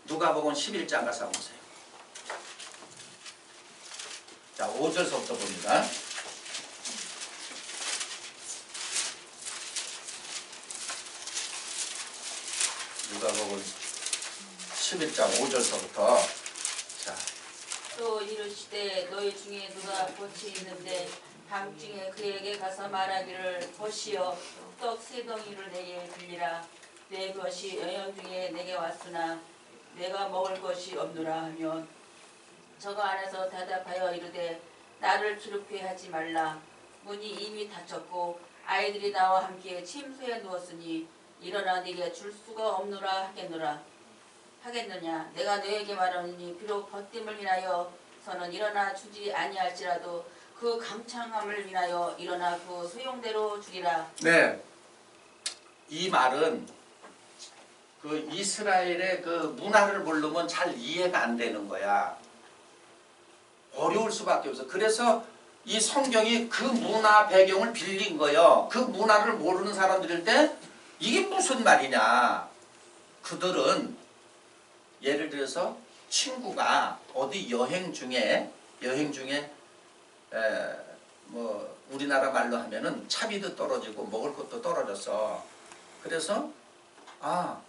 누가복음 11장 가서 보세요. 자, 5절서부터 봅니다. 누가복음 11장 5절서부터. 자. 또 이르시되 너희 중에 누가 봇이 있는데 밤중에 그에게 가서 말하기를 보시오 떡 세 덩이를 내게 빌리라 내 것이 여행 중에 내게 왔으나 내가 먹을 것이 없노라 하면 저가 안에서 대답하여 이르되 나를 기롭게 하지 말라 문이 이미 닫혔고 아이들이 나와 함께 침소에 누웠으니 일어나 네게 줄 수가 없노라 하겠느냐 내가 너에게 말하노니 비록 벗김을 인하여서는 일어나 주지 아니할지라도 그 강창함을 인하여 일어나 그 소용대로 주리라. 네, 이 말은 그 이스라엘의 그 문화를 모르면 잘 이해가 안 되는 거야. 어려울 수밖에 없어. 그래서 이 성경이 그 문화 배경을 빌린 거예요. 그 문화를 모르는 사람들일 때 이게 무슨 말이냐. 그들은 예를 들어서 친구가 어디 여행 중에 뭐 우리나라 말로 하면은 차비도 떨어지고 먹을 것도 떨어졌어. 그래서 아,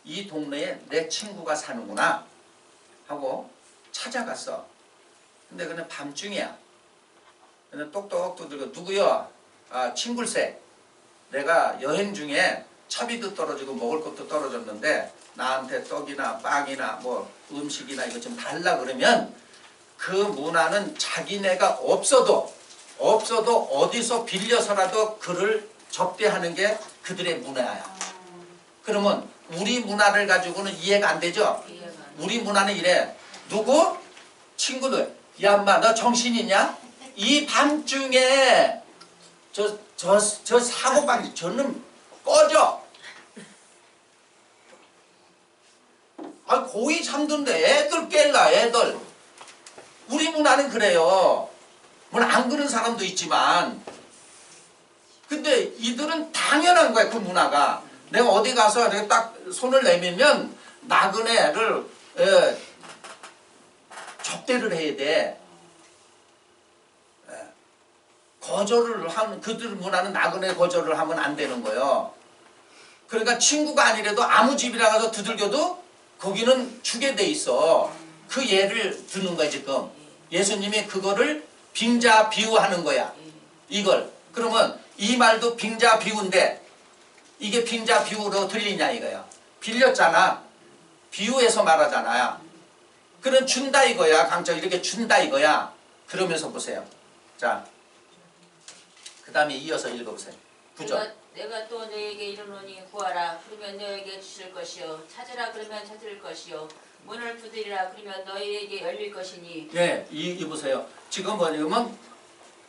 이 동네에 내 친구가 사는구나 하고 찾아갔어. 근데 그냥 밤중이야. 근데 똑똑 두들겨 누구요? 아, 친굴세. 내가 여행 중에 차비도 떨어지고 먹을 것도 떨어졌는데 나한테 떡이나 빵이나 뭐 음식이나 이거 좀 달라 그러면 그 문화는 자기네가 없어도 어디서 빌려서라도 그를 접대하는 게 그들의 문화야. 그러면 우리 문화를 가지고는 이해가 안 되죠? 우리 문화는 이래. 누구? 친구들. 야, 엄마 너 정신 있냐? 이 밤중에 저 사고방지 저는 꺼져. 아, 고이 잠든데 애들 깰라 애들. 우리 문화는 그래요. 물론 안 그런 사람도 있지만 근데 이들은 당연한 거야. 그 문화가. 내가 어디 가서 내가 딱 손을 내밀면 나그네를 접대를 해야 돼. 거절을 하는 그들 문화는 나그네 거절을 하면 안 되는 거예요. 그러니까 친구가 아니라도 아무 집이라 가서 두들겨도 거기는 주게 돼 있어. 그 예를 드는 거야 지금. 예수님이 그거를 빙자 비유하는 거야. 이걸. 그러면 이 말도 빙자 비유인데 이게 빙자 비유로 들리냐 이거야. 빌렸잖아. 비유해서 말하잖아요. 그럼 준다 이거야. 강적 이렇게 준다 이거야. 그러면서 보세요. 자, 그 다음에 이어서 읽어보세요. 9절. 내가 또 너에게 이르노니 구하라 그러면 너에게 주실 것이요 찾으라 그러면 찾을 것이요 문을 두드리라 그러면 너희에게 열릴 것이니. 예, 이 보세요. 지금 뭐냐면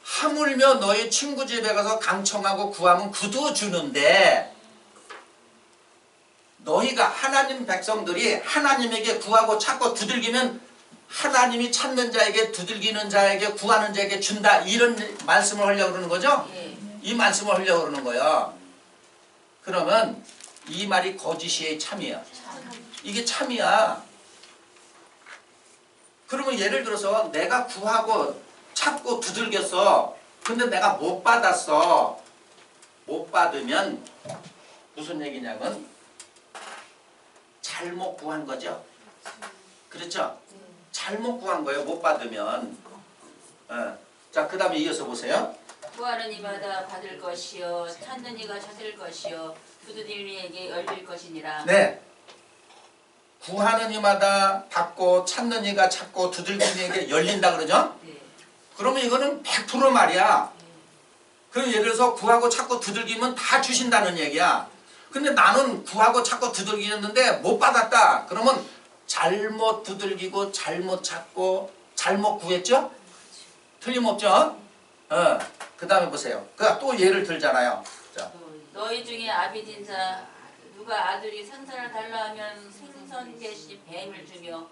하물며 너희 친구 집에 가서 강청하고 구하면 그도 주는데 너희가 하나님 백성들이 하나님에게 구하고 찾고 두들기면 하나님이 찾는 자에게 두들기는 자에게 구하는 자에게 준다. 이런 말씀을 하려고 그러는 거죠? 예. 이 말씀을 하려고 그러는 거예요. 그러면 이 말이 거짓이에요? 참이야? 이게 참이야. 그러면 예를 들어서 내가 구하고 찾고 두들겼어. 근데 내가 못 받았어. 못 받으면 무슨 얘기냐면 잘못 구한 거죠. 그렇죠? 잘못 구한 거예요. 못 받으면. 자, 그 다음에 이어서 보세요. 구하는 이마다 받을 것이요 찾는 이가 찾을 것이요 두드리는 이에게 열릴 것이니라. 네. 구하는 이마다 받고 찾는 이가 찾고 두들기는 이에게 열린다 그러죠? 네. 그러면 이거는 100% 말이야. 그럼 예를 들어서 구하고 찾고 두들기면 다 주신다는 얘기야. 근데 나는 구하고 찾고 두들기는데 못 받았다. 그러면 잘못 두들기고 잘못 찾고 잘못 구했죠? 틀림없죠? 그 다음에 보세요. 또 예를 들잖아요. 자. 너희 중에 아비진 자 누가 아들이 생선을 달라 하면 생선 대신 뱀을 주며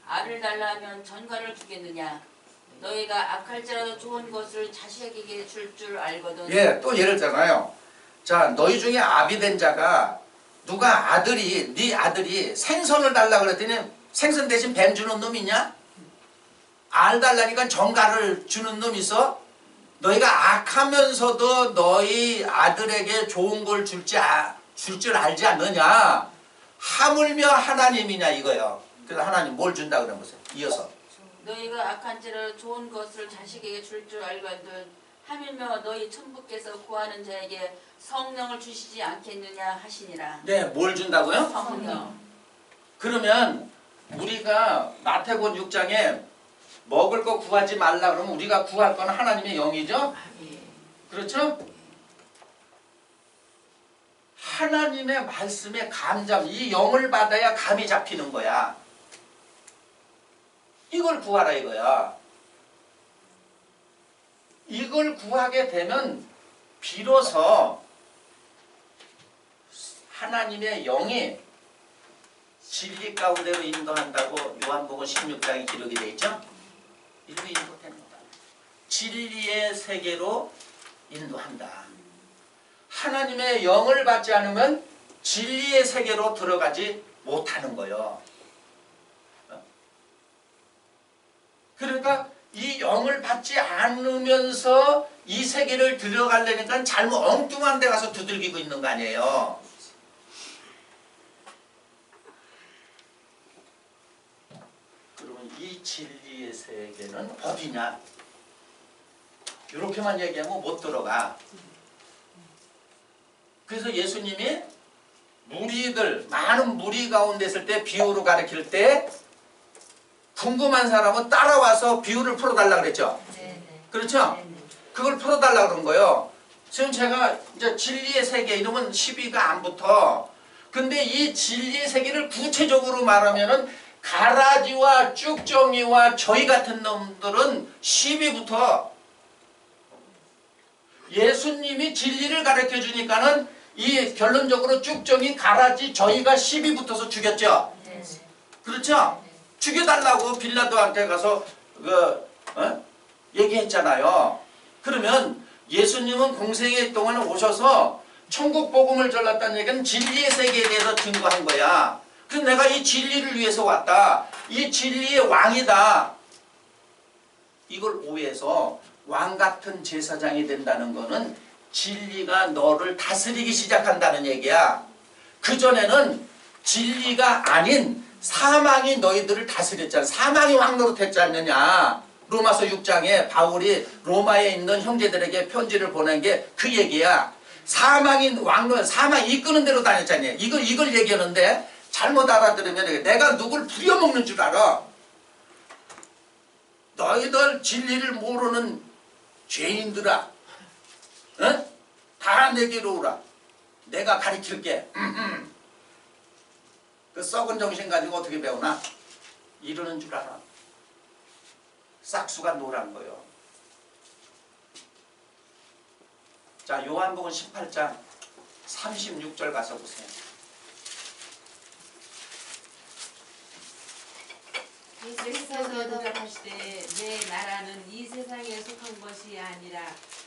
알을 달라 하면 전갈을 주겠느냐. 너희가 악할지라도 좋은 것을 자식에게 줄 알거든. 예, 또 예를 들잖아요. 자, 너희 중에 아비된 자가 누가 네 아들이 생선을 달라 그랬더니 생선 대신 뱀 주는 놈 있냐? 알 달라니까 정갈을 주는 놈 있어? 너희가 악하면서도 너희 아들에게 좋은 걸 줄 줄 알지 않느냐? 하물며 하나님이냐 이거요. 그래서 하나님 뭘 준다 그런 거세요. 이어서 너희가 악한지를 좋은 것을 자식에게 줄 줄 알거든 하물며 너희 천부께서 구하는 자에게 성령을 주시지 않겠느냐 하시니라. 네, 뭘 준다고요? 성령. 그러면 우리가 마태복음 6장에 먹을 거 구하지 말라 그러면 우리가 구할 건 하나님의 영이죠? 예. 그렇죠? 하나님의 말씀에 감잡, 이 영을 받아야 감이 잡히는 거야. 이걸 구하라 이거야. 이걸 구하게 되면 비로소 하나님의 영이 진리 가운데로 인도한다고 요한복음 16장에 기록이 되어 있죠? 이렇게 인도되는 거다. 진리의 세계로 인도한다. 하나님의 영을 받지 않으면 진리의 세계로 들어가지 못하는 거예요. 그러니까 이 영을 받지 않으면서 이 세계를 들어가려니까 잘못 엉뚱한 데 가서 두들기고 있는 거 아니에요. 그러면 이 진리의 세계는 어디냐? 이렇게만 얘기하면 못 들어가. 그래서 예수님이 많은 무리 가운데 있을 때 비유로 가르칠 때 궁금한 사람은 따라와서 비유를 풀어달라 그랬죠. 네네. 그렇죠? 네네. 그걸 풀어달라 그런 거예요. 지금 제가 이제 진리의 세계 이러면 시비가 안 붙어. 근데 이 진리의 세계를 구체적으로 말하면은 가라지와 쭉정이와 저희 같은 놈들은 시비 붙어. 예수님이 진리를 가르쳐 주니까는 이 결론적으로 쭉정이 가라지 저희가 시비 붙어서 죽였죠. 네네. 그렇죠? 죽여달라고 빌라도한테 가서 얘기했잖아요. 그러면 예수님은 공생애 동안 오셔서 천국 복음을 전했다는 얘기는 진리의 세계에 대해서 증거한 거야. 그래서 내가 이 진리를 위해서 왔다. 이 진리의 왕이다. 이걸 오해해서 왕 같은 제사장이 된다는 거는 진리가 너를 다스리기 시작한다는 얘기야. 그전에는 진리가 아닌 사망이 너희들을 다스렸잖아. 사망이 왕 노릇했지 않느냐. 로마서 6장에 바울이 로마에 있는 형제들에게 편지를 보낸 게 그 얘기야. 사망이 왕노릇, 사망이 이끄는 대로 다녔잖아요. 이걸 얘기하는데 잘못 알아들으면 내가 누굴 부려먹는 줄 알아. 너희들 진리를 모르는 죄인들아, 응? 다 내게로 오라. 내가 가르칠게. 그 썩은 정신 가지고 어떻게 배우나? 이러는 줄 알아. 싹수가 노란 거요. 자, 요한복음 18장 36절 가서 보세요. 예수께서 대답하시되 내 나라는 이 세상에 속한 것이 아니라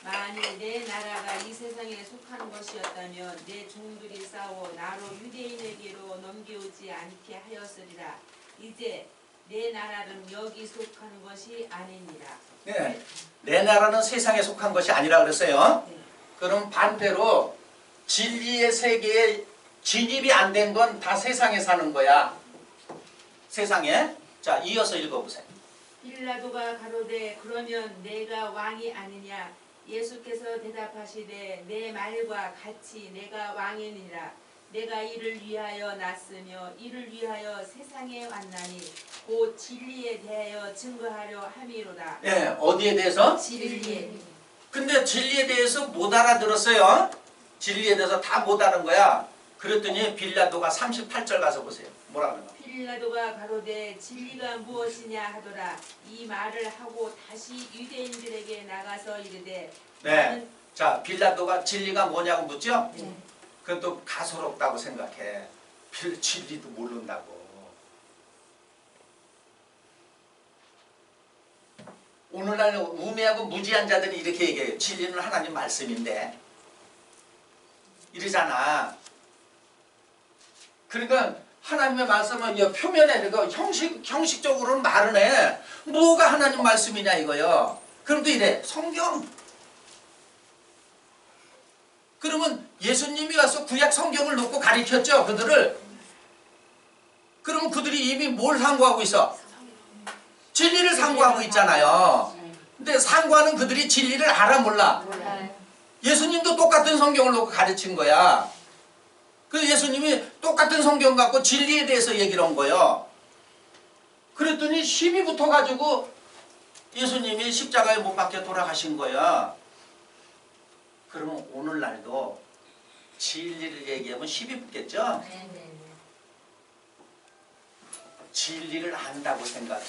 만일 내 나라가 이 세상에 속한 것이었다면 내 종들이 싸워 나로 유대인에게로 넘겨오지 않게 하였으리라. 이제 내 나라는 여기 속한 것이 아니니라. 네, 내 나라는 세상에 속한 것이 아니라 그랬어요. 네. 그럼 반대로 진리의 세계에 진입이 안 된 건 다 세상에 사는 거야. 세상에. 자, 이어서 읽어보세요. 빌라도가 가로되 그러면 내가 왕이 아니냐. 예수께서 대답하시되 내 말과 같이 내가 왕이니라. 내가 이를 위하여 났으며 이를 위하여 세상에 왔나니 곧 진리에 대하여 증거하려 함이로다. 예, 어디에 대해서? 진리에. 근데 진리에 대해서 못 알아들었어요. 진리에 대해서 다 못 아는 거야. 그랬더니 빌라도가 38절 가서 보세요. 뭐라 그러나? 빌라도가 가로되 진리가 무엇이냐 하더라. 이 말을 하고 다시 유대인들에게 나가서 이르되 네. 자, 빌라도가 진리가 뭐냐고 묻죠? 네. 그것도 가소롭다고 생각해. 진리도 모른다고. 오늘날 우매하고 무지한 자들이 이렇게 얘기해요. 진리는 하나님 말씀인데. 이러잖아. 그러니까 하나님의 말씀은 이 표면에 그 형식적으로는 말은 해. 뭐가 하나님 말씀이냐 이거요. 그럼도 이래. 성경. 그러면 예수님이 와서 구약 성경을 놓고 가르쳤죠. 그들을. 그러면 그들이 이미 뭘 상고하고 있어? 진리를 상고하고 있잖아요. 근데 상고하는 그들이 진리를 알아 몰라? 예수님도 똑같은 성경을 놓고 가르친 거야. 그래서 예수님이 똑같은 성경 갖고 진리에 대해서 얘기를 한 거예요. 그랬더니 힘이 붙어가지고 예수님이 십자가에 못 박혀 돌아가신 거야. 그러면 오늘날도 진리를 얘기하면 힘이 붙겠죠? 진리를 안다고 생각해.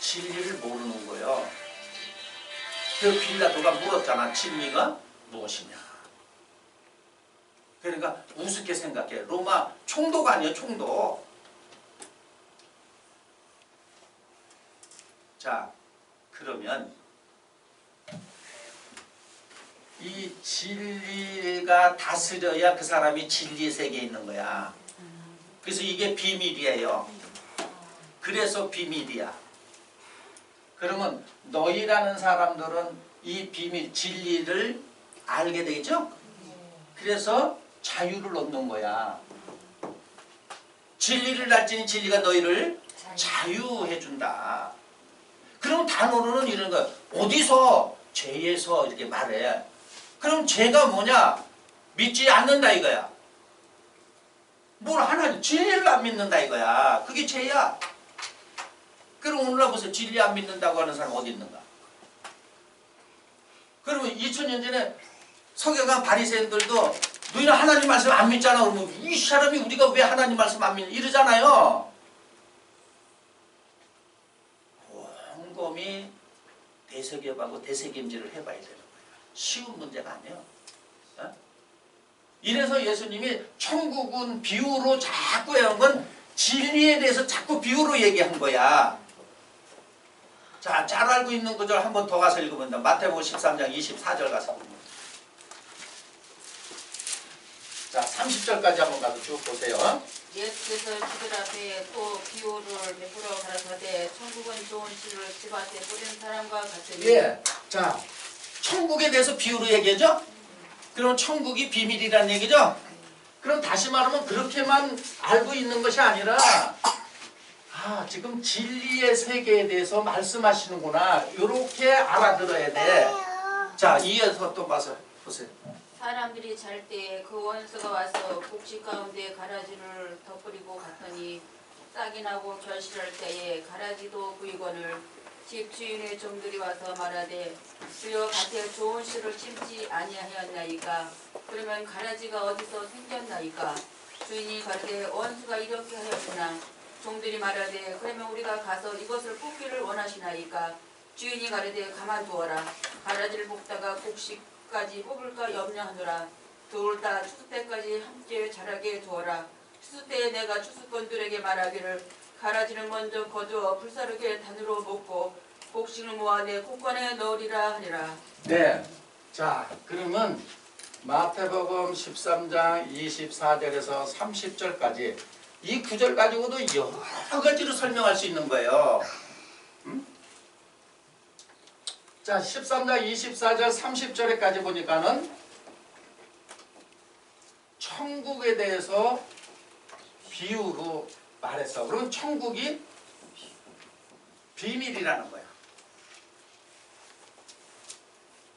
진리를 모르는 거예요. 그 빌라도가 물었잖아. 진리가 무엇이냐. 그러니까 우습게 생각해. 로마 총독 아니에요. 총독. 자, 그러면 이 진리가 다스려야 그 사람이 진리의 세계에 있는 거야. 그래서 이게 비밀이에요. 그래서 비밀이야. 그러면 너희라는 사람들은 이 비밀, 진리를 알게 되겠죠? 그래서 자유를 얻는 거야. 진리를 알지니 진리가 너희를 자유해준다. 그럼 단어로는 이런 거야. 어디서? 죄에서 이렇게 말해. 그럼 죄가 뭐냐? 믿지 않는다 이거야. 뭘 하나님 진리를 안 믿는다 이거야. 그게 죄야. 그럼 오늘날 보세요. 진리 안 믿는다고 하는 사람 어디 있는가? 그러면 2000년 전에 서기관 바리새인들도 너희는 하나님 말씀 안 믿잖아. 그러면 이 사람이 우리가 왜 하나님 말씀 안 믿냐 이러잖아요. 곰곰이 대세계하고 대세김질을 해봐야 되는 거예요. 쉬운 문제가 아니에요. 어? 이래서 예수님이 천국은 비유로 자꾸 해온 건 진리에 대해서 자꾸 비유로 얘기한 거야. 자, 잘 알고 있는 구절 한 번 더 가서 읽으면 돼. 마태복음 13장 24절 가서 보면. 자, 30절까지 한번 가서 쭉 보세요. 예수께서 그들 앞에 또 비유를 베풀어 가라사대 천국은 좋은 씨를 집밭에 뿌린 사람과 같으니. 예. 자, 천국에 대해서 비유로 얘기하죠? 그럼 천국이 비밀이라는 얘기죠? 그럼 다시 말하면 그렇게만 알고 있는 것이 아니라 지금 진리의 세계에 대해서 말씀하시는구나. 이렇게 알아들어야 돼. 자, 이어서 또 봐서 보세요. 사람들이 잘 때 그 원수가 와서 곡식 가운데 가라지를 덧뿌리고 갔더니 싹이 나고 결실할 때에 가라지도 부이거늘 집 주인의 종들이 와서 말하되 주여 밭에 좋은 씨를 심지 아니하였나이까. 그러면 가라지가 어디서 생겼나이까. 주인이 가르되 원수가 이렇게 하였구나. 종들이 말하되 그러면 우리가 가서 이것을 뽑기를 원하시나이까. 주인이 가르되 가만두어라. 가라지를 뽑다가 곡식까지 뽑을까 염려하노라. 둘 다 추수 때까지 함께 자라게 두어라. 추수 때에 내가 추수꾼들에게 말하기를 가라지를 먼저 거두어 불사르게 단으로 먹고 곡식을 모아 내 곡관에 넣으리라 하니라. 네. 자, 그러면 마태복음 13장 24절에서 30절까지 이 구절 가지고도 여러 가지로 설명할 수 있는 거예요. 자, 13장 24절 30절에까지 보니까는 천국에 대해서 비유로 말했어. 그럼 천국이 비밀이라는 거야.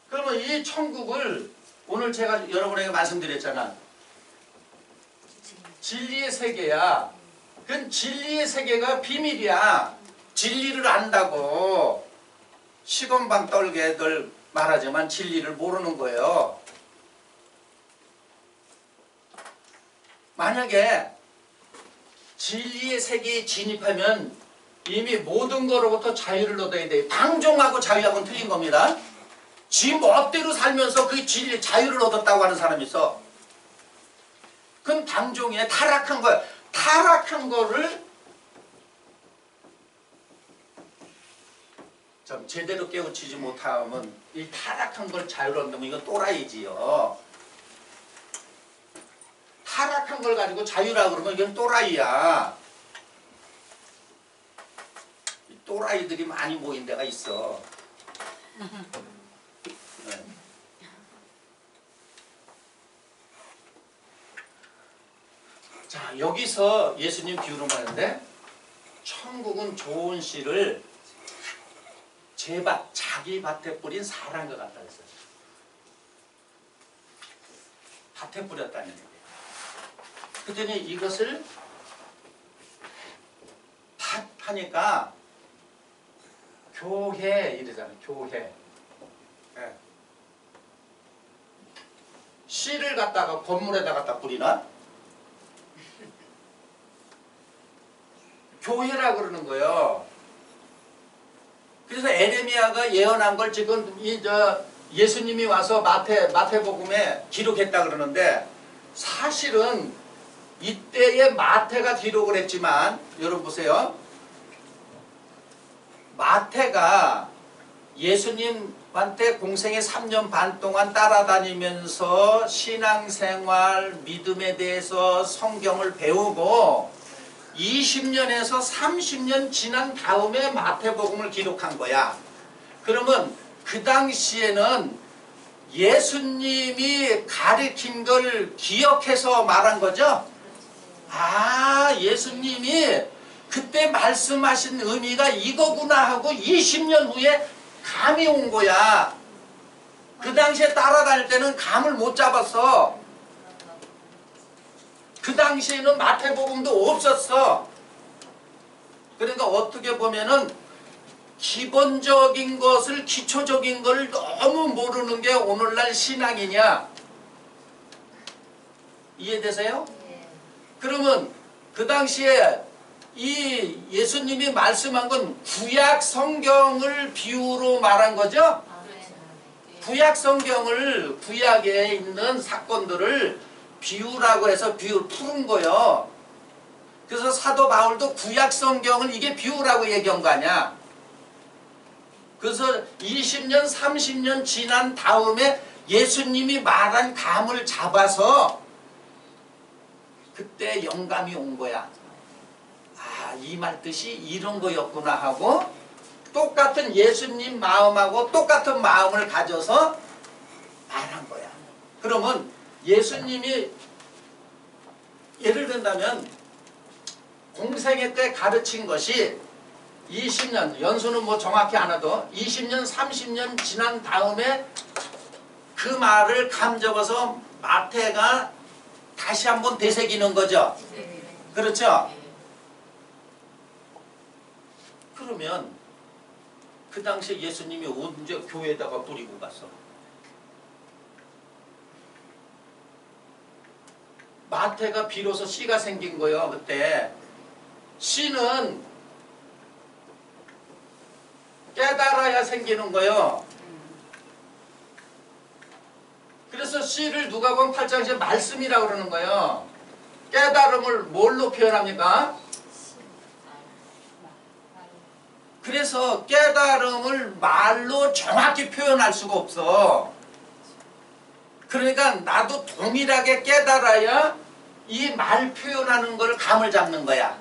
그러면 이 천국을 오늘 제가 여러분에게 말씀드렸잖아. 진리의 세계야. 그건 진리의 세계가 비밀이야. 진리를 안다고 시건방 떨게들 말하지만 진리를 모르는 거예요. 만약에 진리의 세계에 진입하면 이미 모든 거로부터 자유를 얻어야 돼요. 방종하고 자유하고는 틀린 겁니다. 지 멋대로 살면서 그 진리 자유를 얻었다고 하는 사람이 있어. 그건 방종이야. 타락한 거야. 타락한 거를 좀 제대로 깨우치지 못하면 이 타락한 걸 자유를 얻는 이건 또라이지요. 타락한 걸 가지고 자유라 그러면 이건 또라이야. 이 또라이들이 많이 모인 데가 있어. 네. 자, 여기서 예수님 비유를 하는데 천국은 좋은 씨를 제 밭, 자기 밭에 뿌린 사람과 같다 했어요. 밭에 뿌렸다는 얘기예요. 그랬더니 이것을 밭 하니까 교회 이러잖아요. 교회. 네. 씨를 갖다가 건물에다 갖다 뿌리나? 교회라 그러는 거예요. 그래서 에레미야가 예언한 걸 지금 예수님이 와서 마태복음에 기록했다 그러는데 사실은 이때에 마태가 기록을 했지만 여러분 보세요. 마태가 예수님한테 공생의 3년 반 동안 따라다니면서 신앙생활, 믿음에 대해서 성경을 배우고 20년에서 30년 지난 다음에 마태복음을 기록한 거야. 그러면 그 당시에는 예수님이 가르친 걸 기억해서 말한 거죠? 아, 예수님이 그때 말씀하신 의미가 이거구나 하고 20년 후에 감이 온 거야. 그 당시에 따라다닐 때는 감을 못 잡았어. 그 당시에는 마태복음도 없었어. 그러니까 어떻게 보면은 기본적인 것을, 기초적인 걸 너무 모르는 게 오늘날 신앙이냐? 이해되세요? 그러면 그 당시에 이 예수님이 말씀한 건 구약 성경을 비유로 말한 거죠? 구약 성경을, 구약에 있는 사건들을 비유라고 해서 비유를 푸는 거예요. 그래서 사도 바울도 구약 성경을 이게 비유라고 얘기한 거 아니야. 그래서 20년, 30년 지난 다음에 예수님이 말한 감을 잡아서 그때 영감이 온 거야. 아, 이 말 뜻이 이런 거였구나 하고 똑같은 예수님 마음하고 똑같은 마음을 가져서 말한 거야. 그러면 예수님이 예를 든다면 공생애 때 가르친 것이 20년, 연수는 뭐 정확히 안 해도 20년, 30년 지난 다음에 그 말을 감접어서 마태가 다시 한번 되새기는 거죠. 그렇죠? 그러면 그 당시에 예수님이 언제 교회에다가 뿌리고 갔어? 마태가 비로소 씨가 생긴 거예요. 그때 씨는 깨달아야 생기는 거예요. 그래서 씨를 누가 보면 8장에서 말씀이라고 그러는 거예요. 깨달음을 뭘로 표현합니까? 그래서 깨달음을 말로 정확히 표현할 수가 없어. 그러니까 나도 동일하게 깨달아야 이 말 표현하는 걸 감을 잡는 거야.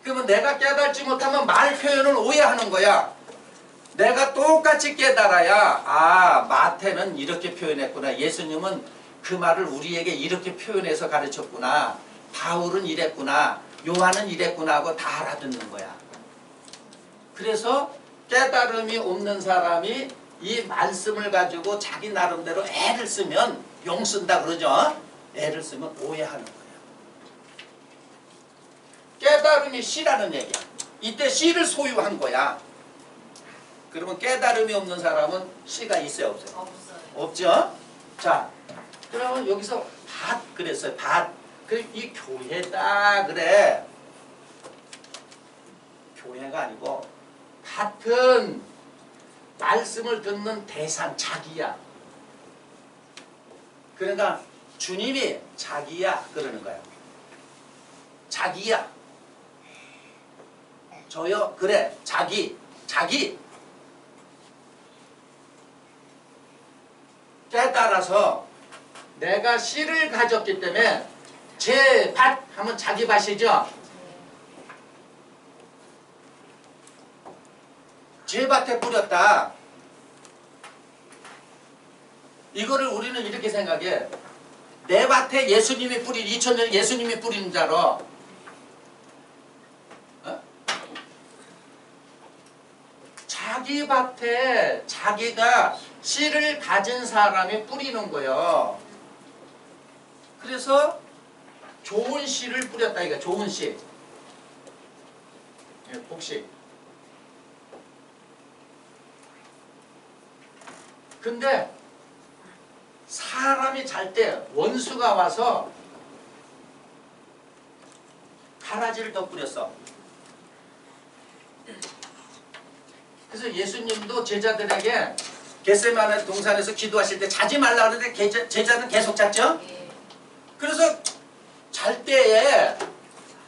그러면 내가 깨달지 못하면 말 표현을 오해하는 거야. 내가 똑같이 깨달아야 아, 마태는 이렇게 표현했구나. 예수님은 그 말을 우리에게 이렇게 표현해서 가르쳤구나. 바울은 이랬구나. 요한은 이랬구나 하고 다 알아듣는 거야. 그래서 깨달음이 없는 사람이 이 말씀을 가지고 자기 나름대로 애를 쓰면 용 쓴다 그러죠. 애를 쓰면 오해하는 거예요. 깨달음이 씨라는 얘기야. 이때 씨를 소유한 거야. 그러면 깨달음이 없는 사람은 씨가 있어요, 없어요? 없어요. 없죠? 자, 그러면 여기서 밭 그랬어요. 밭. 그럼 이 교회다 그래. 교회가 아니고 밭은 말씀을 듣는 대상 자기야. 그러니까 주님이 자기야 그러는 거야. 자기야. 저요? 그래. 자기. 깨달아서 내가 씨를 가졌기 때문에 제 밭 하면 자기 밭이죠. 제 밭에 뿌렸다. 이거를 우리는 이렇게 생각해. 내 밭에 예수님이 뿌린 2000년 예수님이 뿌린 자로 어? 자기 밭에 자기가 씨를 가진 사람이 뿌리는 거예요. 그래서 좋은 씨를 뿌렸다. 이거 좋은 씨. 예, 복식. 근데 사람이 잘 때 원수가 와서 가라지를 더 뿌렸어. 그래서 예수님도 제자들에게 겟세마네 동산에서 기도하실 때 자지 말라 그러는데 제자는 계속 잤죠? 그래서 잘 때에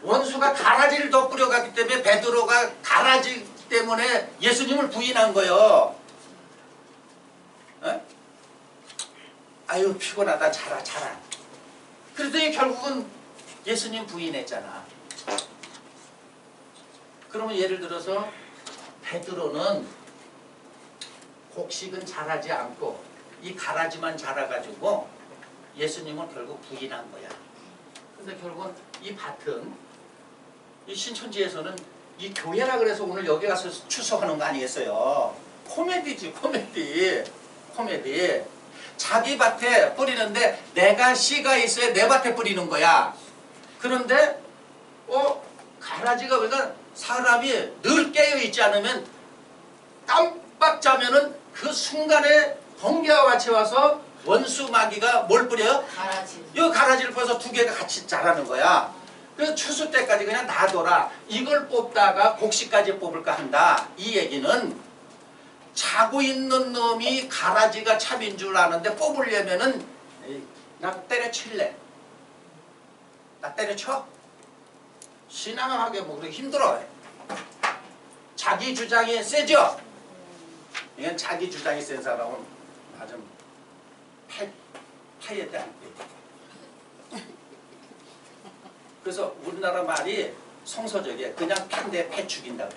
원수가 가라지를 더 뿌려갔기 때문에 베드로가 가라지 때문에 예수님을 부인한 거예요. 어? 아유 피곤하다 자라. 그랬더니 결국은 예수님 부인했잖아. 그러면 예를 들어서 베드로는 곡식은 자라지 않고 이 가라지만 자라가지고 예수님은 결국 부인한 거야. 근데 결국은 이 밭은 이 신천지에서는 이 교회라 그래서 오늘 여기 가서 추석하는 거 아니겠어요? 코미디지 코미디. 자기 밭에 뿌리는데 내가 씨가 있어야 내 밭에 뿌리는 거야. 그런데 가라지가 왜냐 사람이 늘 깨어있지 않으면 깜빡 자면은 그 순간에 번개와 같이 와서 원수 마귀가 뭘 뿌려요? 가라지. 이 가라지를 퍼서 두 개가 같이 자라는 거야. 그래서 추수 때까지 그냥 놔둬라. 이걸 뽑다가 곡식까지 뽑을까 한다. 이 얘기는 자고 있는 놈이 가라지가 참인 줄 아는데 뽑으려면은 나 때려칠래. 나 때려쳐. 신앙하게 뭐 그렇게 힘들어. 자기 주장이 세죠. 이건 자기 주장이 센 사람은 아주 파에 대한 게. 그래서 우리나라 말이 성서적이에요. 그냥 팬데 패 죽인다고.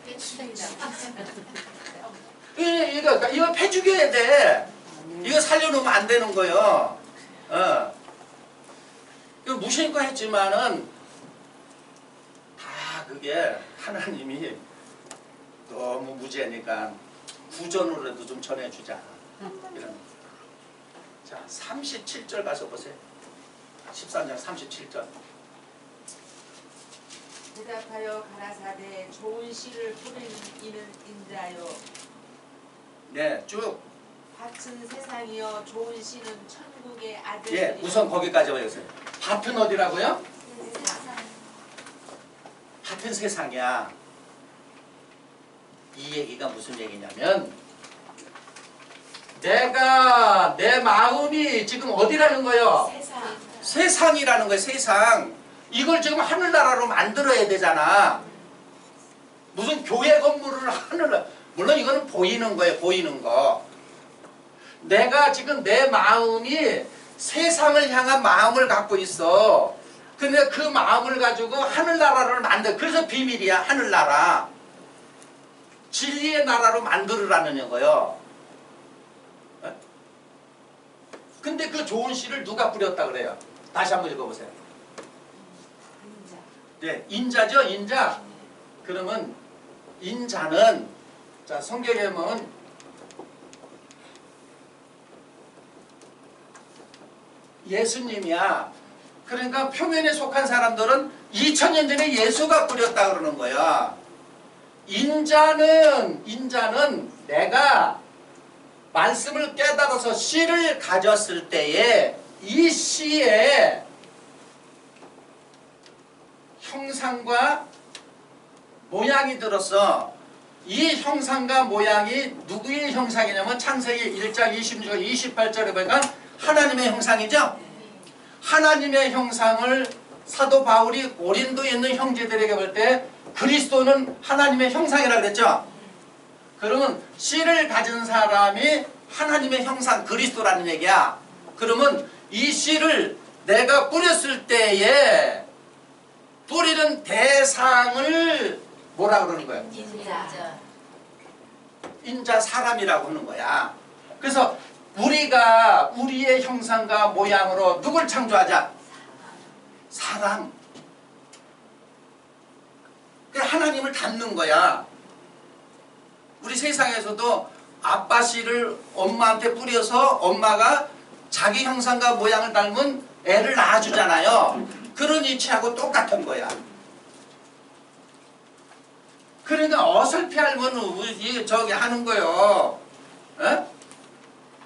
이거 패 죽여야 돼. 이거 살려놓으면 안 되는 거예요. 이거 무신과 했지만은 다 그게 하나님이 너무 무지하니까 구전으로라도 좀 전해주자. 이런. 자, 37절 가서 보세요. 13장 37절. 대답하여 가라사대 좋은 씨를 뿌리는 이는 인자요 네, 쭉. 밭은 세상이요 좋은 씨는 천국의 아들들이. 예, 우선 거기까지 와주세요. 밭은 어디라고요? 밭은 세상이야. 이 얘기가 무슨 얘기냐면 내가 내 마음이 지금 어디라는 거예요? 세상. 세상이라는 거예요. 세상. 이걸 지금 하늘나라로 만들어야 되잖아. 무슨 교회 건물을 하늘나라. 물론 이거는 보이는 거예요. 보이는 거. 내가 지금 내 마음이 세상을 향한 마음을 갖고 있어. 근데 그 마음을 가지고 하늘나라를 만들. 그래서 비밀이야. 하늘나라. 진리의 나라로 만들으라는 거예요. 근데 그 좋은 씨를 누가 뿌렸다 그래요? 다시 한번 읽어보세요. 인자. 네, 인자죠, 인자. 그러면 인자는 자 성경에 보면 예수님이야. 그러니까 표면에 속한 사람들은 2000년 전에 예수가 뿌렸다 그러는 거야. 인자는 내가 말씀을 깨달아서 씨를 가졌을 때에 이 씨의 형상과 모양이 들어서 이 형상과 모양이 누구의 형상이냐면 창세기 1장 26절 28절에 보니까 하나님의 형상이죠. 하나님의 형상을 사도 바울이 고린도에 있는 형제들에게 볼 때 그리스도는 하나님의 형상이라고 그랬죠. 그러면 씨를 가진 사람이 하나님의 형상 그리스도라는 얘기야. 그러면 이 씨를 내가 뿌렸을 때에 뿌리는 대상을 뭐라 그러는 거야? 인자. 인자 사람이라고 하는 거야. 그래서 우리가 우리의 형상과 모양으로 누굴 창조하자? 사람. 하나님을 닮는 거야. 우리 세상에서도 아빠 씨를 엄마한테 뿌려서 엄마가 자기 형상과 모양을 닮은 애를 낳아주잖아요. 그런 이치하고 똑같은 거야. 그러니까 어설피 알면 저기 하는 거요. 에?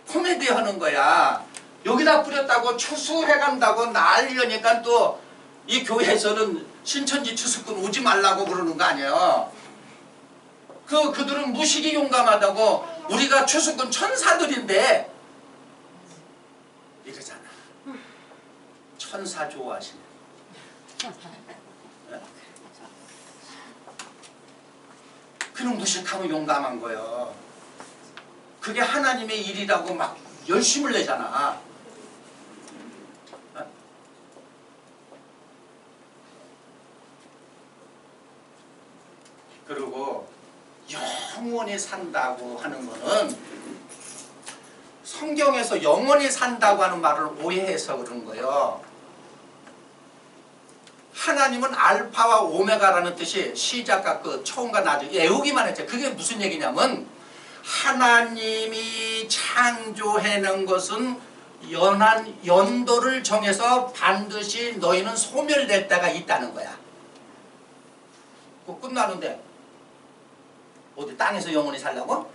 코미디 하는 거야. 여기다 뿌렸다고 추수해간다고 난리니까 또 이 교회에서는 신천지 추수꾼 오지 말라고 그러는 거 아니에요. 그들은 무식이 용감하다고 우리가 추수꾼 천사들인데 이러잖아. 천사 좋아하시네. 네? 그는 무식하고 용감한 거예요. 그게 하나님의 일이라고 막 열심을 내잖아. 네? 그리고 영원히 산다고 하는 거는 성경에서 영원히 산다고 하는 말을 오해해서 그런 거예요. 하나님은 알파와 오메가라는 뜻이 시작과 끝, 처음과 나중 외우기만 했죠. 그게 무슨 얘기냐면 하나님이 창조해낸 것은 연도를 정해서 반드시 너희는 소멸될 때가 있다는 거야. 그거 끝나는데 어디 땅에서 영원히 살라고?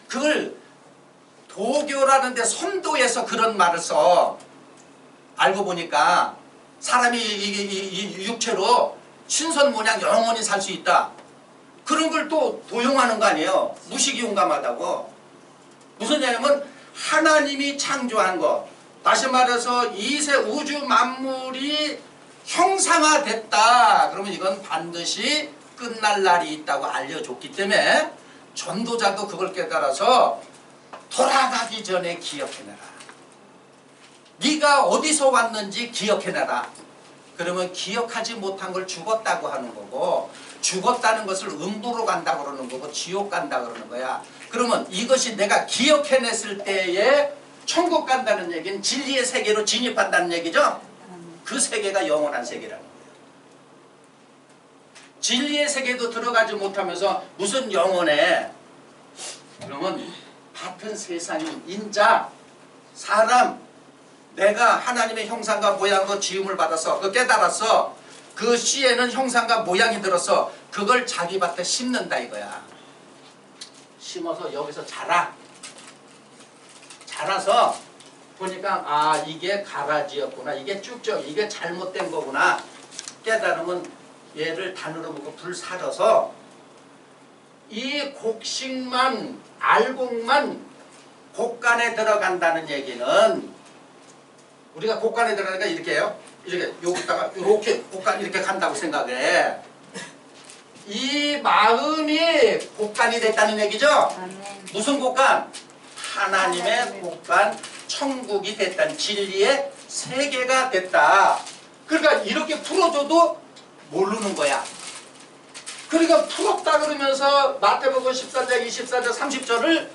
그걸 도교라는데 선도에서 그런 말을 써. 알고 보니까 사람이 이 육체로 신선 모양 영원히 살 수 있다. 그런 걸 또 도용하는 거 아니에요. 무식이 용감하다고. 무슨 얘기냐면 하나님이 창조한 것, 다시 말해서 이세 우주 만물이 형상화됐다. 그러면 이건 반드시 끝날 날이 있다고 알려줬기 때문에 전도자도 그걸 깨달아서 돌아가기 전에 기억해내라. 네가 어디서 왔는지 기억해내라. 그러면 기억하지 못한 걸 죽었다고 하는 거고, 죽었다는 것을 음부로 간다고 그러는 거고 지옥 간다고 그러는 거야. 그러면 이것이 내가 기억해냈을 때에 천국 간다는 얘기는 진리의 세계로 진입한다는 얘기죠. 그 세계가 영원한 세계라는 거예요. 진리의 세계도 들어가지 못하면서 무슨 영원해. 그러면 같은 세상인 인자, 사람, 내가 하나님의 형상과 모양으로 지음을 받아서 그 깨달았어. 그 씨에는 형상과 모양이 들어서 그걸 자기 밭에 심는다 이거야. 심어서 여기서 자라. 자라서 보니까 아 이게 가라지였구나. 이게 쭉쭉 이게 잘못된 거구나. 깨달으면 얘를 단으로 묶고 불 사려서 이 곡식만 알곡만 곡간에 들어간다는 얘기는 우리가 곡간에 들어가니까 이렇게 해요. 이렇게 여기다가 이렇게 곡간 이렇게 간다고 생각해. 이 마음이 곡간이 됐다는 얘기죠. 무슨 곡간? 하나님의 곡간, 천국이 됐다는 진리의 세계가 됐다. 그러니까 이렇게 풀어줘도 모르는 거야. 그러니까 풀었다 그러면서 마태복음 14장, 24장, 30절을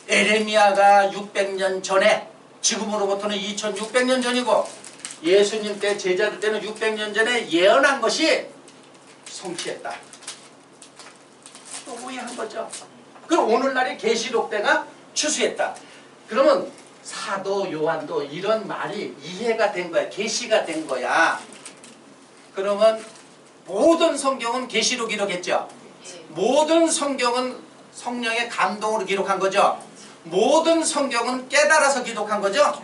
에레미야가 600년 전에, 지금으로부터는 2600년 전이고 예수님 때 제자들 때는 600년 전에 예언한 것이 성취했다. 또 오해한 거죠. 그럼 오늘날의 계시록 때가 추수했다. 그러면 사도 요한도 이런 말이 이해가 된 거야. 계시가 된 거야. 그러면 모든 성경은 계시로 기록했죠. 모든 성경은 성령의 감동으로 기록한 거죠. 모든 성경은 깨달아서 기록한 거죠.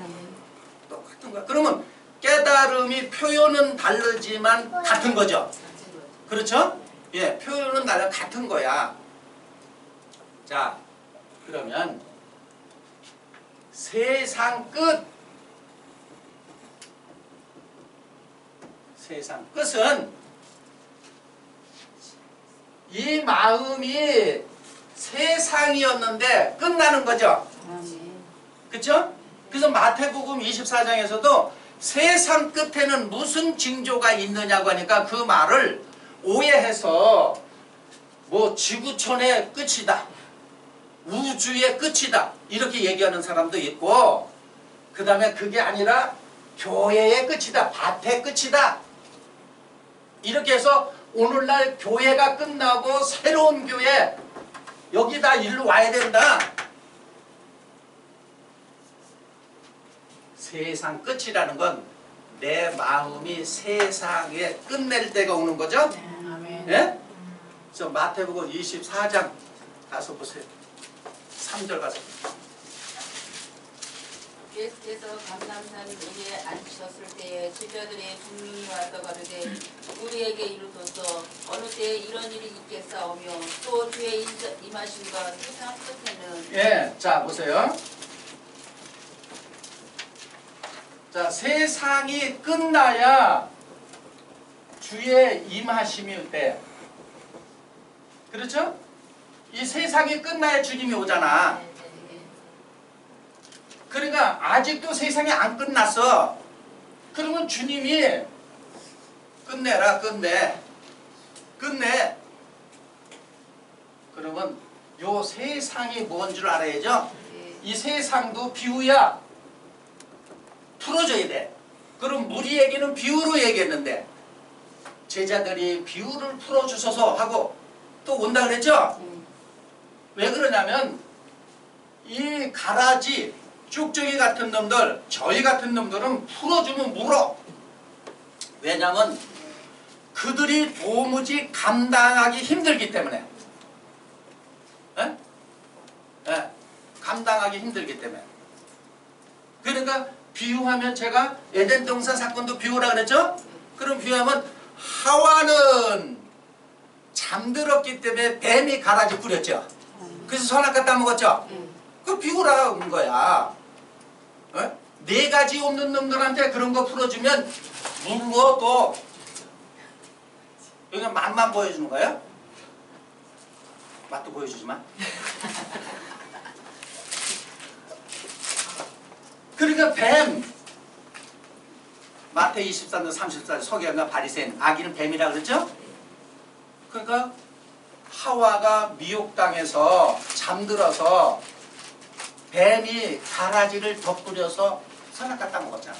똑같은 거야. 그러면 깨달음이 표현은 다르지만 같은 거죠. 그렇죠? 예, 표현은 달라 같은 거야. 자, 그러면 세상 끝. 세상 끝은 이 마음이 세상이었는데 끝나는 거죠. 그쵸? 그래서 마태복음 24장에서도 세상 끝에는 무슨 징조가 있느냐고 하니까 그 말을 오해해서 뭐 지구촌의 끝이다, 우주의 끝이다 이렇게 얘기하는 사람도 있고, 그 다음에 그게 아니라 교회의 끝이다, 밭의 끝이다 이렇게 해서 오늘날 교회가 끝나고 새로운 교회 여기다 일로 와야 된다. 세상 끝이라는 건 내 마음이 세상에 끝낼 때가 오는 거죠. 아멘. 예? 저 마태복음 24장 가서 보세요. 3절 가서. 예수께서 감람산 위에 앉으셨을 때에 제자들의 중림이 와서 가르되 우리에게 이르소서 어느 때에 이런 일이 있겠사오며 또 주의 임하심과 세상 끝에는. 예, 자 보세요. 자, 세상이 끝나야 주의 임하심이 올 때. 그렇죠? 이 세상이 끝나야 주님이 오잖아. 그러니까 아직도 세상이 안 끝났어. 그러면 주님이 끝내라, 끝내. 그러면 요 세상이 뭔 줄 알아야죠? 이 세상도 비유야. 풀어줘야 돼. 그럼 우리 얘기는 비유로 얘기했는데 제자들이 비유를 풀어주셔서 하고 또 온다 그랬죠? 왜 그러냐면 이 가라지 쭉쭉이 같은 놈들, 저희 같은 놈들은 풀어주면 물어. 왜냐면 그들이 도무지 감당하기 힘들기 때문에. 에? 에, 감당하기 힘들기 때문에. 그러니까 비유하면 제가 에덴 동산 사건도 비유라 그랬죠? 그럼 비유하면 하와는 잠들었기 때문에 뱀이 가라지 뿌렸죠. 그래서 선악과 따먹었죠. 그 비유라는 거야. 어? 네 가지 없는 놈들한테 그런 거 풀어주면 물어 또. 여기 맛만 보여주는 거야? 맛도 보여주지 마. 그러니까 뱀, 마태 24장 34절 서기관과 바리새인, 아기는 뱀이라 그랬죠? 그러니까 하와가 미혹당해서 잠들어서 뱀이 가라지를 덧뿌려서 선악과 따먹었잖아.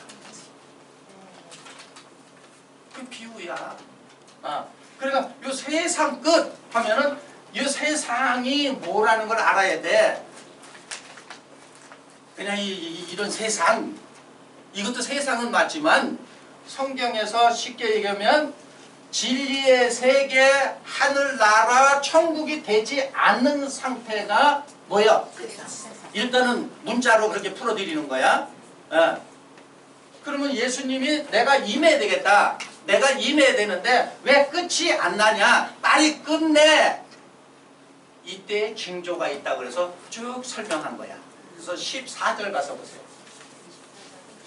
그 비유야. 그러니까 요 세상 끝 하면은 이 세상이 뭐라는 걸 알아야 돼. 그냥 이런 세상, 이것도 세상은 맞지만 성경에서 쉽게 얘기하면 진리의 세계, 하늘나라, 천국이 되지 않는 상태가 뭐야? 일단은 문자로 그렇게 풀어드리는 거야. 그러면 예수님이 내가 임해야 되겠다. 내가 임해야 되는데 왜 끝이 안 나냐? 빨리 끝내. 이때 징조가 있다고 그래서 쭉 설명한 거야. 그래서 14절 가서 보세요.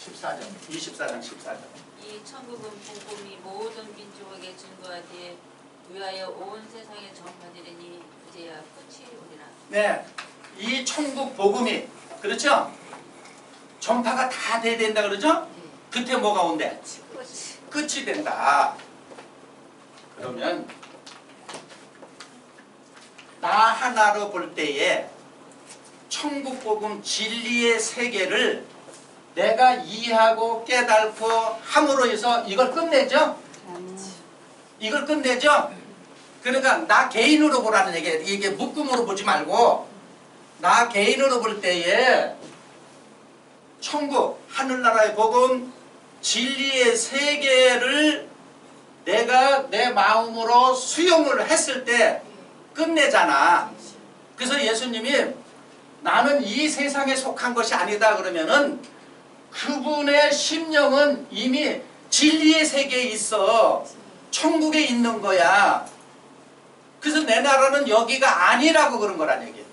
14절, 24장 14절. 이 천국은 복음이 모든 민족에게 증거하되 위하여 온 세상에 전파되리니 그제야 끝이 오리라. 네, 이 천국 복음이 그렇죠? 전파가 다 돼야 된다 그러죠? 그때 뭐가 온대? 끝이 된다. 그러면 나 하나로 볼 때에 천국 복음 진리의 세계를 내가 이해하고 깨닫고 함으로 해서 이걸 끝내죠? 이걸 끝내죠? 그러니까 나 개인으로 보라는 얘기예요. 이게 묶음으로 보지 말고 나 개인으로 볼 때에 천국, 하늘나라의 복음, 진리의 세계를 내가 내 마음으로 수용을 했을 때 끝내잖아. 그래서 예수님이 나는 이 세상에 속한 것이 아니다 그러면은 그분의 심령은 이미 진리의 세계에 있어. 천국에 있는 거야. 그래서 내 나라는 여기가 아니라고 그런 거란 얘기예요.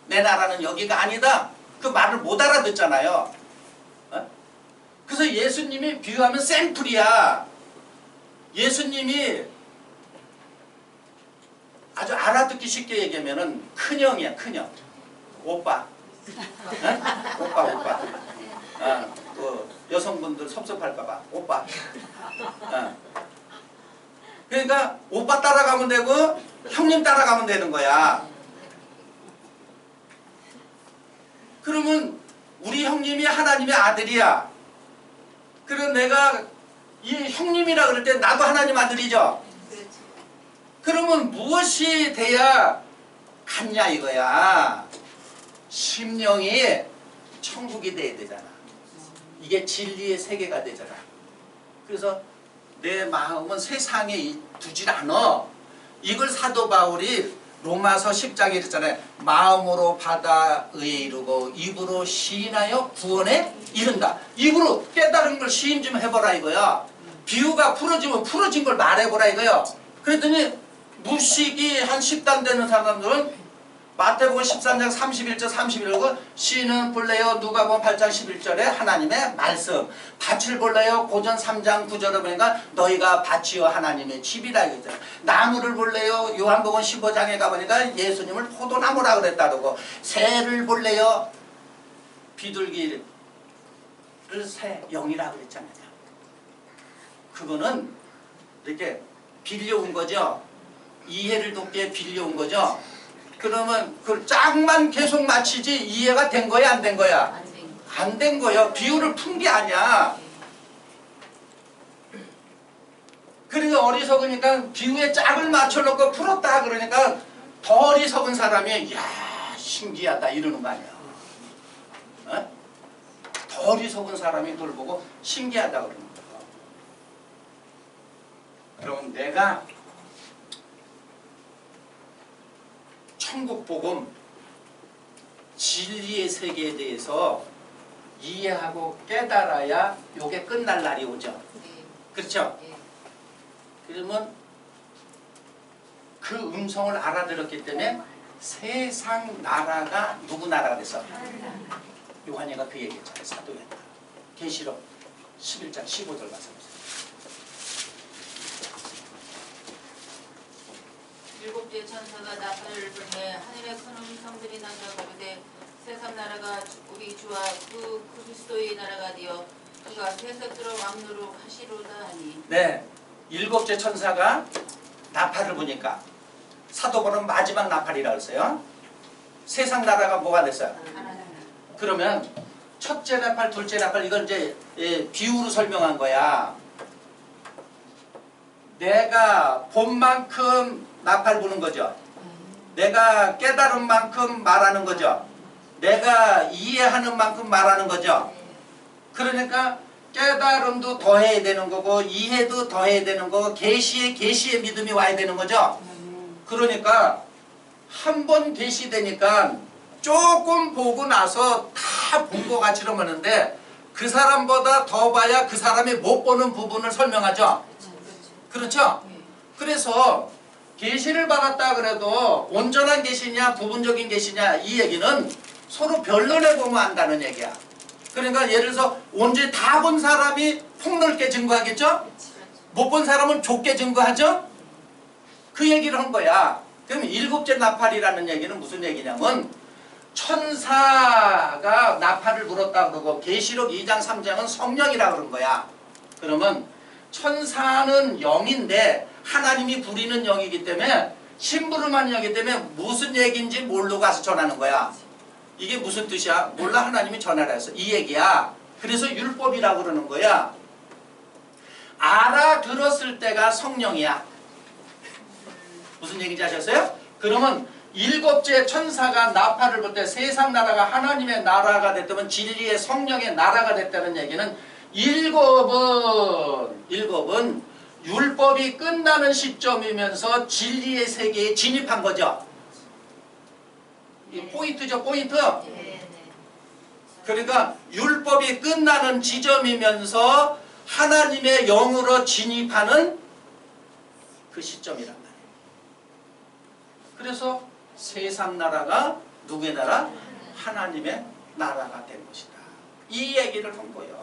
내 나라는 여기가 아니다. 그 말을 못 알아듣잖아요. 그래서 예수님이 비유하면 샘플이야. 예수님이 아주 알아듣기 쉽게 얘기하면은 큰형이야, 큰형. 오빠. 오빠 오빠. 그 여성분들 섭섭할까봐 오빠. 그러니까 오빠 따라가면 되고 형님 따라가면 되는 거야. 그러면 우리 형님이 하나님의 아들이야. 그럼 내가 이 형님이라 그럴 때 나도 하나님 아들이죠. 그러면 무엇이 돼야 같냐 이거야. 심령이 천국이 돼야 되잖아. 이게 진리의 세계가 되잖아. 그래서 내 마음은 세상에 두질 않아. 이걸 사도 바울이 로마서 10장에 이랬잖아요. 마음으로 받아 의에 이르고 입으로 시인하여 구원에 이른다. 입으로 깨달은 걸 시인 좀 해보라 이거야. 비유가 풀어지면 풀어진 걸 말해보라 이거야. 그랬더니 무식이 한 10단 되는 사람들은 마태복음 13장 31절 31절 시는 볼래요 누가복음 8장 11절에 하나님의 말씀 밭을 볼래요 고전 3장 9절에 보니까 너희가 밭이요 하나님의 집이라 이거잖아. 나무를 볼래요 요한복음 15장에 가보니까 예수님을 포도나무라 그랬다 그러고 새를 볼래요 비둘기를 새 영이라 그랬잖아요. 그거는 이렇게 빌려온 거죠. 이해를 돕게 빌려온 거죠. 그러면 그 짝만 계속 맞히지 이해가 된 거야 안 된 거야? 안 된 거야. 비유를 푼 게 아니야. 그러니까 어리석으니까 비유에 짝을 맞춰놓고 풀었다 그러니까 더 어리석은 사람이 야 신기하다 이러는 거 아니야. 어? 더 어리석은 사람이 그걸 보고 신기하다 그러는 거야. 그럼 내가 천국복음 진리의 세계에 대해서 이해하고 깨달아야 요게 끝날 날이 오죠. 그렇죠? 그러면 그 음성을 알아들었기 때문에 세상 나라가 누구 나라가 됐어? 요한이가 그 얘기했잖아요. 사도행 계시록 11장 15절 가서 보세요. 일곱째 천사가 나팔을 불매 하늘의 큰 음성들이 나서 가로되 세상 나라가 우리 주와 그 그리스도의 나라가 되어 그가 세속들어 왕노로 하시로다 하니. 네, 일곱째 천사가 나팔을 부니까 사도벌은 마지막 나팔이라고 했어요. 세상 나라가 뭐가 됐어요? 그러면 첫째 나팔, 둘째 나팔 이걸 이제 비유로 설명한 거야. 내가 본 만큼 나팔 부는 거죠. 내가 깨달은 만큼 말하는 거죠. 내가 이해하는 만큼 말하는 거죠. 그러니까 깨달음도 더해야 되는 거고 이해도 더해야 되는 거고 계시에 믿음이 와야 되는 거죠. 그러니까 한 번 계시되니까 조금 보고 나서 다 본 것 같이 그러는데 그 사람보다 더 봐야 그 사람이 못 보는 부분을 설명하죠. 그렇죠? 그래서 계시를 받았다 그래도 온전한 계시냐 부분적인 계시냐 이 얘기는 서로 변론해 보면 안다는 얘기야. 그러니까 예를 들어서 온전히 다 본 사람이 폭넓게 증거하겠죠? 못 본 사람은 좁게 증거하죠? 그 얘기를 한 거야. 그럼 일곱째 나팔이라는 얘기는 무슨 얘기냐면 천사가 나팔을 불었다 그러고 계시록 2장 3장은 성령이라 그런 거야. 그러면 천사는 영인데 하나님이 부리는 영이기 때문에 심부름하는 영이기 때문에 무슨 얘기인지 모르고 가서 전하는 거야. 이게 무슨 뜻이야? 몰라 하나님이 전하라 해서 이 얘기야. 그래서 율법이라고 그러는 거야. 알아들었을 때가 성령이야. 무슨 얘기인지 아셨어요? 그러면 일곱째 천사가 나팔을 불 때 세상 나라가 하나님의 나라가 됐다면 진리의 성령의 나라가 됐다는 얘기는 일곱은 율법이 끝나는 시점이면서 진리의 세계에 진입한 거죠. 이 포인트죠, 포인트. 그러니까 율법이 끝나는 지점이면서 하나님의 영으로 진입하는 그 시점이란 말이에요. 그래서 세상 나라가 누구의 나라? 하나님의 나라가 된 것이다. 이 얘기를 한 거예요.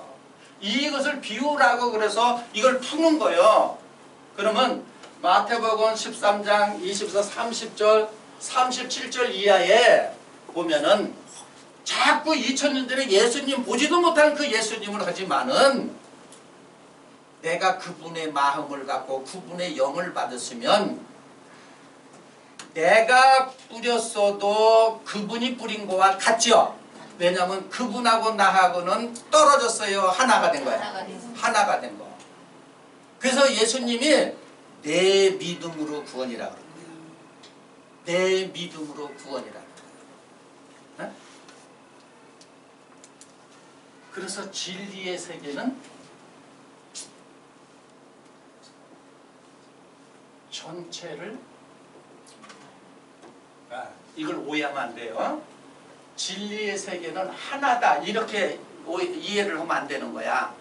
이것을 비유라고 그래서 이걸 푸는 거예요. 그러면 마태복음 13장 24, 30절, 37절 이하에 보면은 자꾸 2000년 전에 예수님 보지도 못한 그 예수님을 하지만은 내가 그분의 마음을 갖고 그분의 영을 받았으면 내가 뿌렸어도 그분이 뿌린 거와 같죠. 왜냐하면 그분하고 나하고는 떨어졌어요. 하나가 된 거야. 하나가 된 거. 그래서 예수님이 내 믿음으로 구원이라 그런 거야. 내 믿음으로 구원이라. 네? 그래서 진리의 세계는 전체를 이걸 오해하면 안 돼요. 진리의 세계는 하나다 이렇게 이해를 하면 안 되는 거야.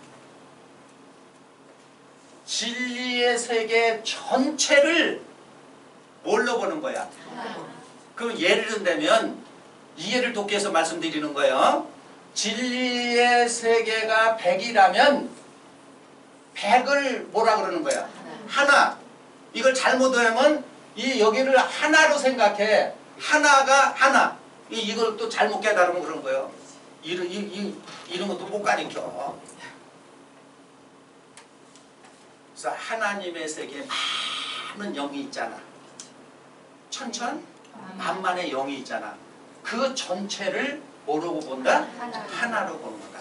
진리의 세계 전체를 뭘로 보는 거야? 그럼 예를 든다면 이해를 돕기 위해서 말씀드리는 거예요. 진리의 세계가 100이라면 100을 뭐라 그러는 거야? 하나. 이걸 잘못 하면 이 여기를 하나로 생각해. 하나가 하나. 이걸 또 잘못 깨달으면 그런 거예요. 이런 것도 못 가르쳐. 그래서 하나님의 세계에 많은 영이 있잖아. 천천 만만의 영이 있잖아. 그 전체를 뭐로 본다? 하나로 보는 거다.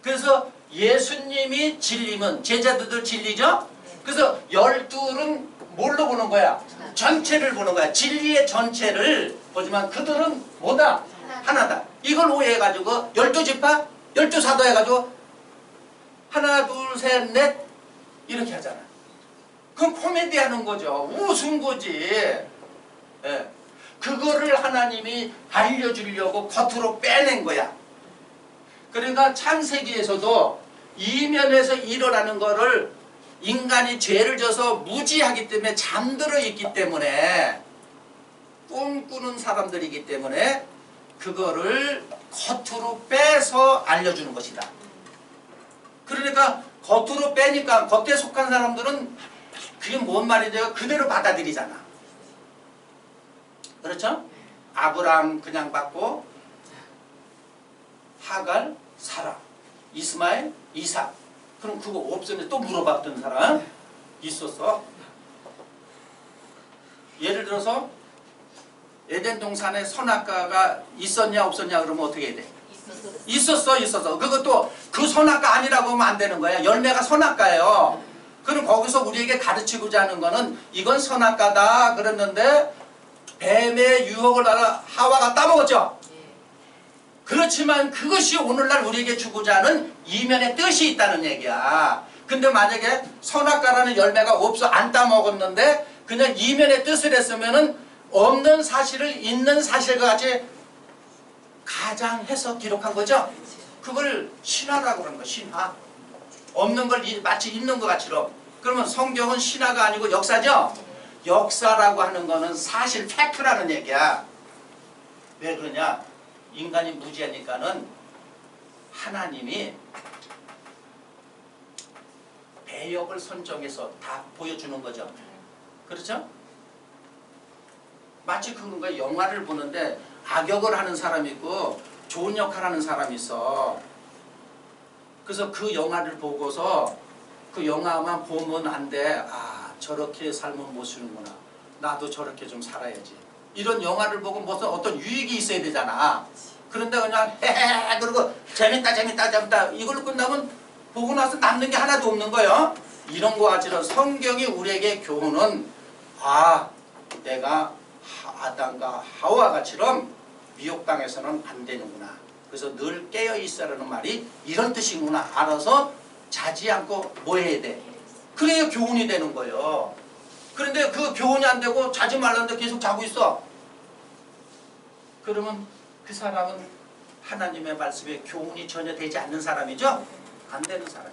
그래서 예수님이 진리면 제자들도 진리죠? 그래서 12은 뭘로 보는 거야? 전체를 보는 거야. 진리의 전체를 보지만 그들은 뭐다? 하나다. 이걸 오해해가지고 12지파, 12사도 해가지고 하나, 둘, 셋, 넷 이렇게 하잖아. 그건 코미디 하는 거죠. 웃은 거지. 예. 그거를 하나님이 알려주려고 겉으로 빼낸 거야. 그러니까 창세기에서도 이면에서 일어나는 거를 인간이 죄를 져서 무지하기 때문에 잠들어 있기 때문에 꿈꾸는 사람들이기 때문에 그거를 겉으로 빼서 알려주는 것이다. 그러니까 겉으로 빼니까 겉에 속한 사람들은 그게 뭔 말인지 그대로 받아들이잖아. 그렇죠? 아브라함 그냥 받고 하갈, 사라, 이스마엘, 이삭. 그럼 그거 없었는데 또 물어봤던 사람 있었어. 예를 들어서 에덴 동산에 선악과가 있었냐 없었냐 그러면 어떻게 해야 돼? 있었어. 그것도 그 선악과 아니라고 하면 안 되는 거야. 열매가 선악과예요. 그럼 거기서 우리에게 가르치고자 하는 거는 이건 선악과다 그랬는데 뱀의 유혹을 받아 하와가 따먹었죠. 그렇지만 그것이 오늘날 우리에게 주고자 하는 이면의 뜻이 있다는 얘기야. 근데 만약에 선악과라는 열매가 없어 안 따먹었는데 그냥 이면의 뜻을 했으면은 없는 사실을 있는 사실과 같이 가장해서 기록한 거죠. 그걸 신화라고 그러는 거야. 신화. 없는 걸 마치 있는 것 같이로. 그러면 성경은 신화가 아니고 역사죠. 역사라고 하는 거는 사실 팩트라는 얘기야. 왜 그러냐? 인간이 무지하니까는 하나님이 배역을 선정해서 다 보여주는 거죠. 그렇죠? 마치 그런 거야. 영화를 보는데 악역을 하는 사람이 있고 좋은 역할 하는 사람이 있어. 그래서 그 영화를 보고서 그 영화만 보면 안 돼. 아, 저렇게 삶은 못 쓰는구나. 나도 저렇게 좀 살아야지. 이런 영화를 보고 무슨 어떤 유익이 있어야 되잖아. 그런데 그냥 헤헤헤 그러고 재밌다 이걸로 끝나면 보고 나서 남는 게 하나도 없는 거예요. 이런 거와 같이 성경이 우리에게 교훈은 내가 아담과 하와같이럼 미혹당해서는 안 되는구나. 그래서 늘 깨어있어라는 말이 이런 뜻이구나. 알아서 자지 않고 뭐 해야 돼? 그래야 교훈이 되는 거예요. 그런데 그 교훈이 안 되고 자지 말라는데 계속 자고 있어. 그러면 그 사람은 하나님의 말씀에 교훈이 전혀 되지 않는 사람이죠? 안 되는 사람.